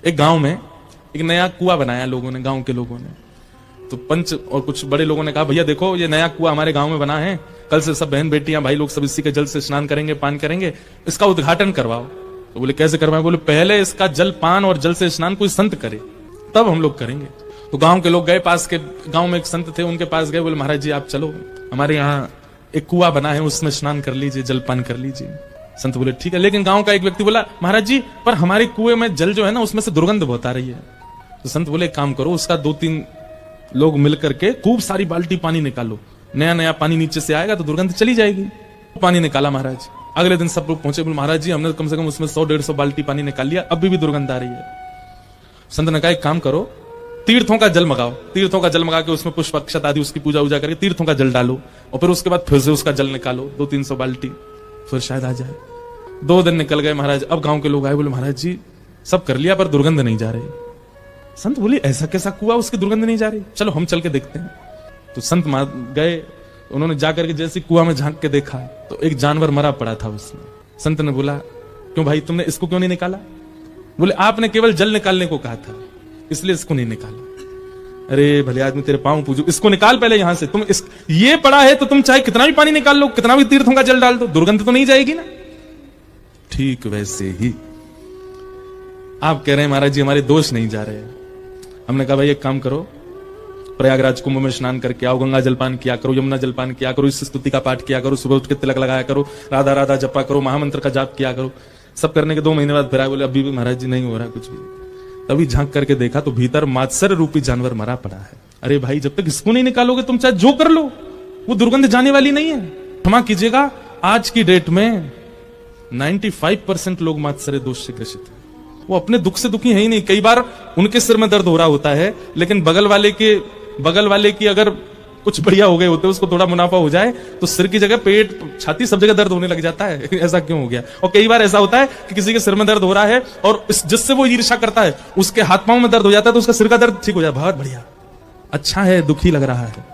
एक गांव में एक नया कुआं बनाया लोगों ने, गांव के लोगों ने। तो पंच और कुछ बड़े लोगों ने कहा, भैया देखो ये नया कुआं हमारे गांव में बना है, कल से सब बहन बेटियां भाई लोग सब इसी के जल से स्नान करेंगे, पान करेंगे, इसका उद्घाटन करवाओ। तो बोले कैसे करवाएं? बोले पहले इसका जल पान और जल से स्नान कोई संत करे, तब हम लोग करेंगे। तो गांव के लोग गए, पास के गांव में एक संत थे, उनके पास गए, बोले महाराज जी आप चलो, हमारे यहाँ एक कुआं बना है, उसमें स्नान कर लीजिए, जलपान कर लीजिए। संत बोले ठीक है। लेकिन गांव का एक व्यक्ति बोला, महाराज जी पर हमारे कुएं में जल जो है ना उसमें से दुर्गंध बहुत आ रही है। तो संत बोले एक काम करो, उसका 2-3 लोग मिलकर के खूब सारी बाल्टी पानी निकालो, नया नया पानी नीचे से आएगा तो दुर्गंध चली जाएगी। पानी निकाला महाराज। अगले दिन सब लोग पहुंचे, बोले महाराज जी हमने कम से कम उसमें 100-150 बाल्टी पानी निकाल लिया, अभी भी दुर्गंध आ रही है। संत ने कहा एक काम करो, तीर्थों का जल मंगाओ, तीर्थों का जल मंगा के उसमें पुष्प अक्षत आदि उसकी पूजा उजा करके तीर्थों का जल डालो, और फिर उसके बाद फिर से उसका जल निकालो 200-300 बाल्टी, फिर शायद आ जाए। 2 दिन निकल गए महाराज। अब गांव के लोग आए, बोले महाराज जी सब कर लिया पर दुर्गंध नहीं जा रही। संत बोले ऐसा कैसा कुआं उसकी दुर्गंध नहीं जा रही, चलो हम चल के देखते हैं। तो संत गए, उन्होंने जाकर के जैसे कुआं में झांक के देखा तो एक जानवर मरा पड़ा था उसमें। संत ने बोला क्यों भाई तुमने इसको क्यों नहीं निकाला? बोले आपने केवल जल निकालने को कहा था, इसलिए इसको नहीं निकाला। अरे भले आदमी तेरे पांव पूजो, इसको निकाल पहले यहां से। तुम ये पड़ा है तो तुम चाहे कितना भी पानी निकाल लो, कितना भी तीर्थों का जल डाल दो, दुर्गंध तो नहीं जाएगी ना। ठीक वैसे ही आप कह रहे हैं महाराज जी हमारे दोष नहीं जा रहे। हमने कहा भाई एक काम करो, प्रयागराज कुंभ में स्नान करके आओ, गंगा जलपान किया करो, यमुना जलपान किया करो, इस स्तुति का पाठ किया करो, सुबह उठ के तिलक लगाया करो, राधा राधा जपा करो, महामंत्र का जाप किया करो। सब करने के 2 महीने बाद फिर आए, बोले अभी भी महाराज जी नहीं हो रहा कुछ भी। तभी झांक करके देखा तो भीतर मात्सर रूपी जानवर मरा पड़ा है। अरे भाई जब तक इसको नहीं निकालोगे तुम चाहे जो कर लो, वो दुर्गंध जाने वाली नहीं है। क्षमा कीजिएगा, आज की डेट में 95% लोग मात्सर्य दोष से ग्रसित है। वो अपने दुख से दुखी है ही नहीं। कई बार उनके सिर में दर्द हो रहा होता है, लेकिन बगल वाले की अगर कुछ बढ़िया हो गए होते, उसको थोड़ा मुनाफा हो जाए तो सिर की जगह पेट, छाती, सब जगह दर्द होने लग जाता है। ऐसा क्यों हो गया? और कई बार ऐसा होता है कि किसी के सिर में दर्द हो रहा है और जिससे वो ईर्ष्या करता है उसके हाथ पांव में दर्द हो जाता है, तो उसका सिर का दर्द ठीक हो जाए। बहुत बढ़िया, अच्छा है, दुखी लग रहा है।